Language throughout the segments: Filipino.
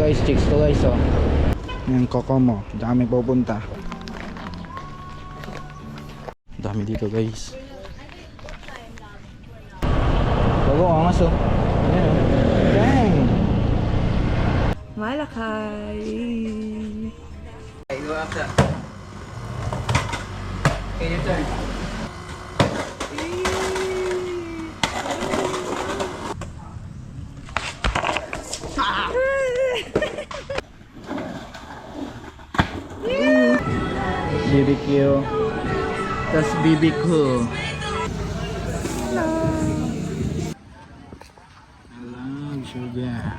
guys, chicks to guys, oh. Yung Kokomo, dami pupunta. Dami dito guys. Bago angas, oh. Ayan, oh. Dang! Malakay! Go after. Okay, your turn. BBQ. Tas BBQ. Hello! Hello, sugar.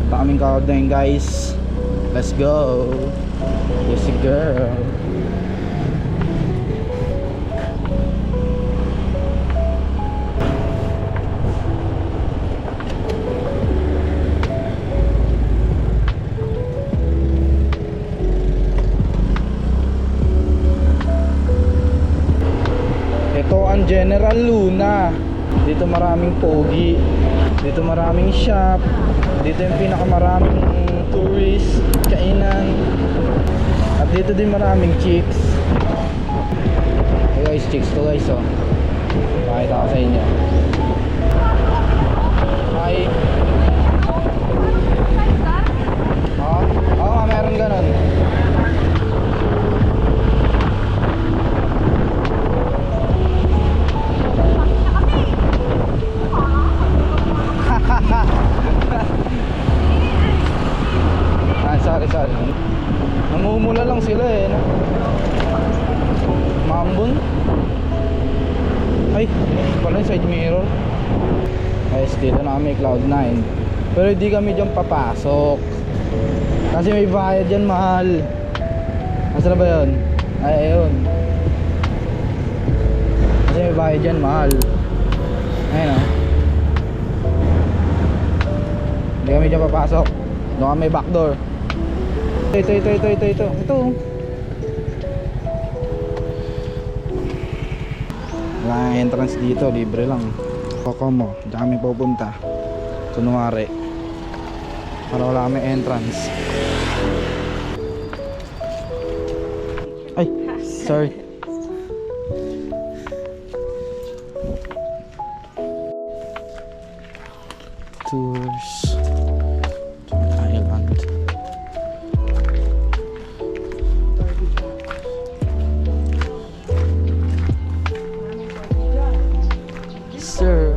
Baka kaming countdown guys. Let's go. Yes girl. Ito ang General Luna. Dito maraming pogi. Dito maraming shop. Dito yung pinakamaraming tourist, kainan. At dito din maraming chicks. Hey guys, chicks to guys, oh. Pakita ko sa inyo. Hi. Oo nga, meron ganun. Sorry. Namumula lang sila eh, no? Mambon. Ay, pala yung side mirror. Guys, dito na kami Cloud9. Pero hindi kami dyan papasok kasi may bayad dyan, mahal. Nasaan na ba yun? Ay, ayun. Kasi may bayad dyan, mahal. Ayun, oh. Hindi kami dyan papasok. Doon kami backdoor. Ito. Wala entrance dito, libre lang. Kokomo, dami pupunta. Kunwari, para wala kami entrance. Ay, sorry. Tours to Island. Sir.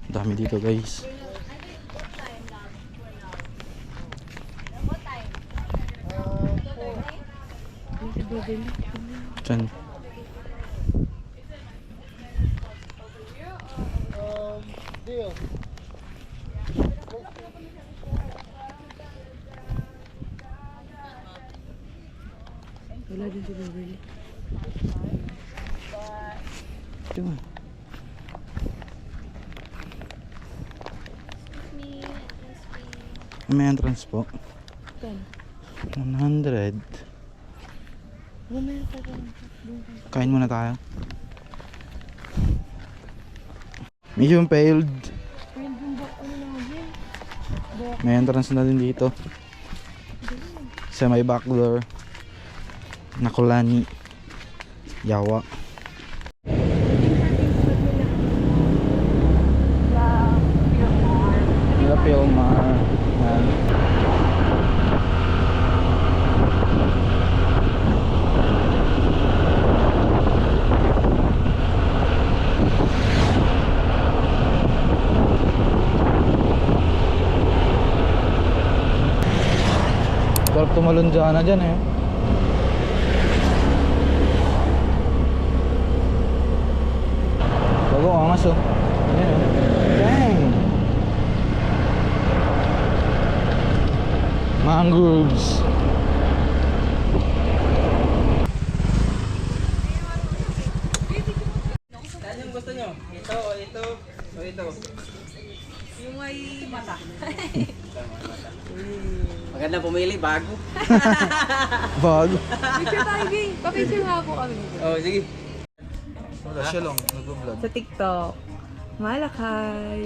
Dami dito guys. Diyan. Wala din si Beverly. Diyan. May entrance po. Kan? 100. Kain muna tayo. Mission failed. May entrance na din dito. Sa may backdoor. Nakulani. Yawa. Pilmar. Yan. Sarap tumalon dyan eh. Bago, angas oh. Ayan oh. Dang! Mangroves. Saan yung gusto nyo? Ito o ito o ito? Yung may mata. Maganda pumili, bago. Bago. Picture tayo, Bing. Pa-picture nga po kami. Oh, sige. Wala siya lang, nag-vlog. Sa TikTok. Malakay.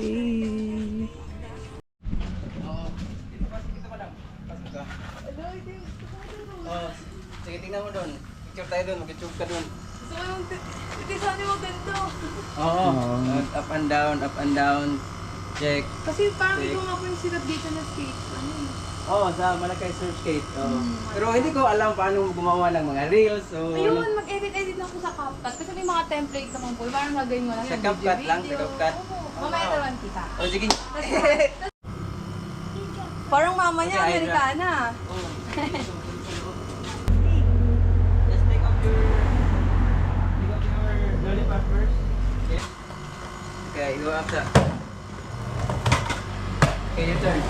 Oh, sige, tingnan mo doon. Picture tayo doon, mag-tube ka doon. Gusto ko yung titisan niyo maganda. Oo. Up and down, up and down. Check. Kasi parang ito nga po yung sinab dito na skate. Ano yun? Oo, sa Malakay Surf Skate. Oo. Pero hindi ko alam paano gumawa ng mga reels. So, Ayun, mag-edit-edit lang po sa CapCut. Kasi may mga template naman po. Parang gagawin mo lang Sa yung CapCut lang, sa video. CapCut. Oo. Mamaya naman kita. oh, sige. Parang mama niya, Okay, Amerikana. Just take off your lollipop first. Okay. Okay, go up that. Okay, your turn.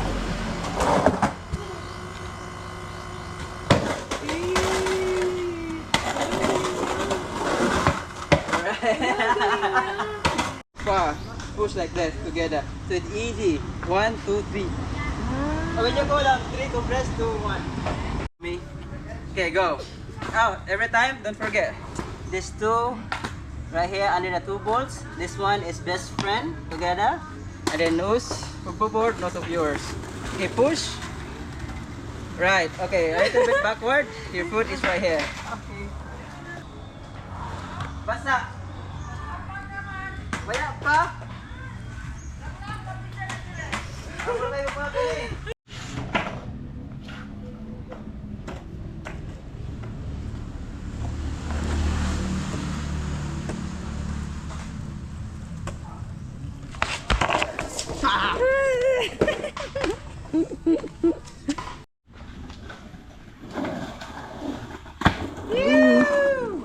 Pa, push like that together. So it's easy. 1, 2, 3. Oh, when you go down, 3, compress, 2, 1. Me. Okay, go. Oh, every time, don't forget. This two, right here under the 2 bolts. This one is best friend together. And then nose, board, nose of yours. Okay, push. Right, okay, a little bit backward. Your foot is right here. Okay. Basta. Wala pa. Ako tayo pa, Billy.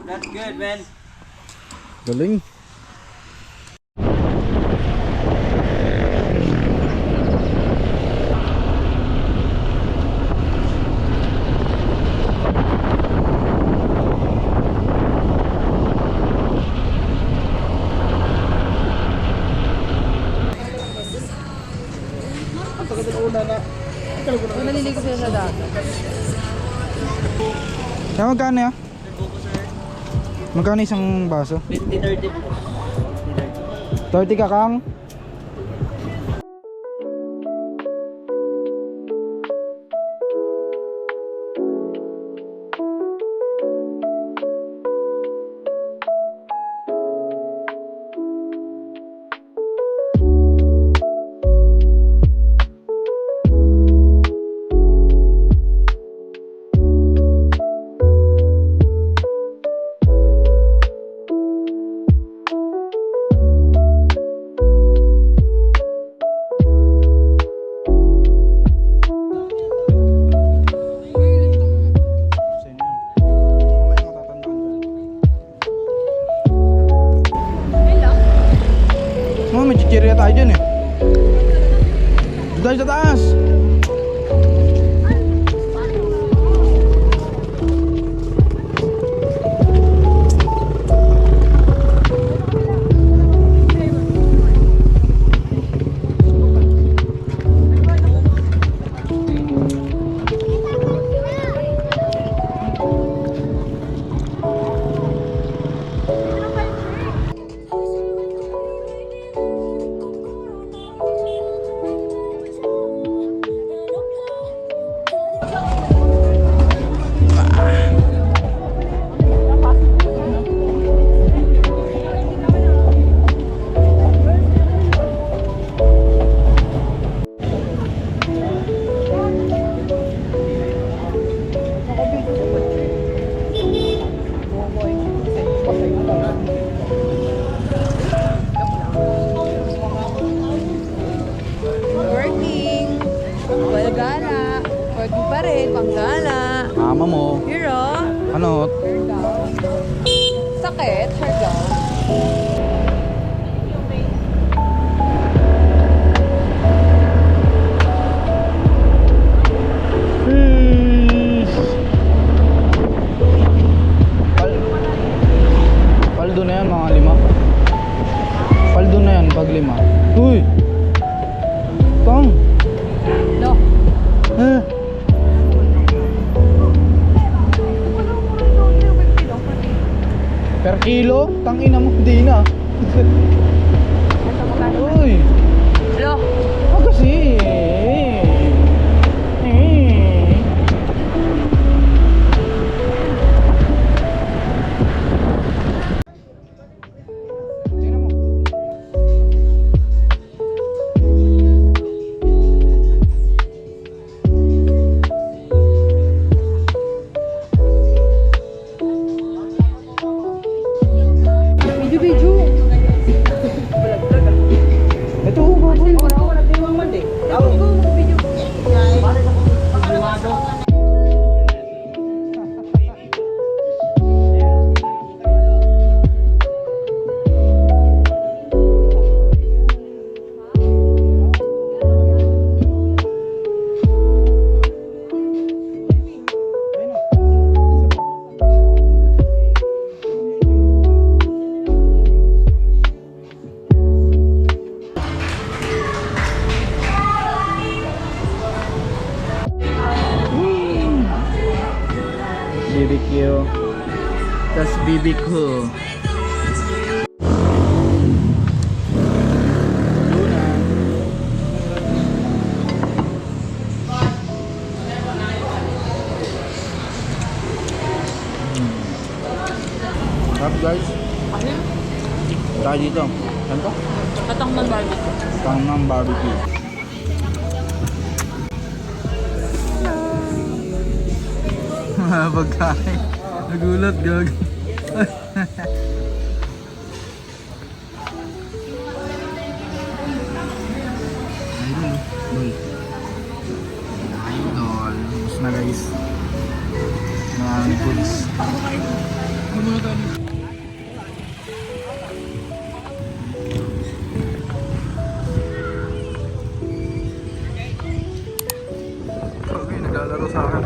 That's good, man. Galing. Naliligo sila sa dagat. Kaya magkano ya? Magkano isang baso? 20-30 po. 30 ka kang? Oh, may chichirya tayo dyan eh. Dahil sa taas. Working. Well, gala. Working pa rin, panggala. Mama mo. Hero. Ano? Siargao. Sakit, Siargao. Tangina mo, di na. Uy! Lo, Ako kasi. Tingnan mo. video. Ito, baboy. Ayun na. BBQ. Tas BBQ. Luna. Sarap guys. Tayo dito. Saan to? Katang ng barbecue. Tangnang barbecue. Mga pagkain. Nagulat, gag. Idol. Tapos na guys. Mga goods. Okay, naglalaro sa akin.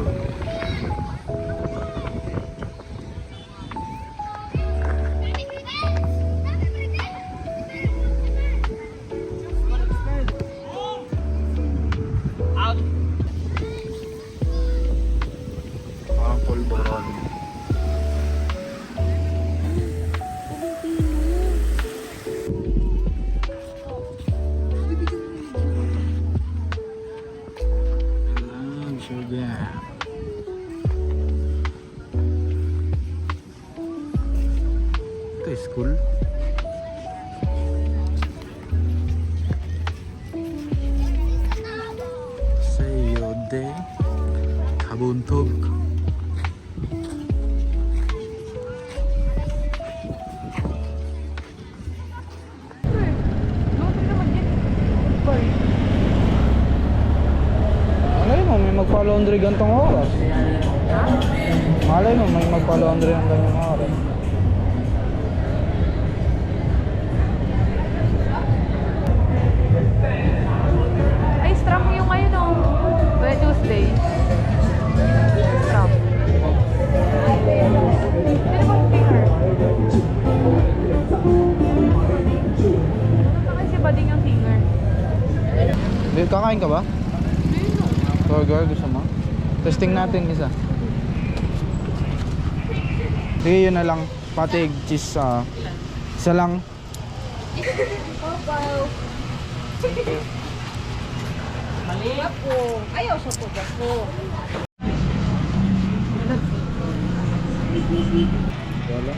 Parang pulboron. Sugar. Ito school. Sa'yo de kabuntog. Malay mo, may magpa-laundry gantong oras. Malay mo, may magpa-laundry ng gantong oras. Ay, strap yung ngayon oh. Tuesday. Strap. Pero bang finger? Ano kasi ba din yung finger? Kakain ka ba? Burger, gusto mo? Testing natin isa. Sige, yun na lang. Pati cheese isa lang. Ayaw siya po ako. Wala.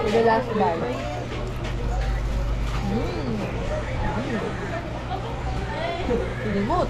The last bite. Limot.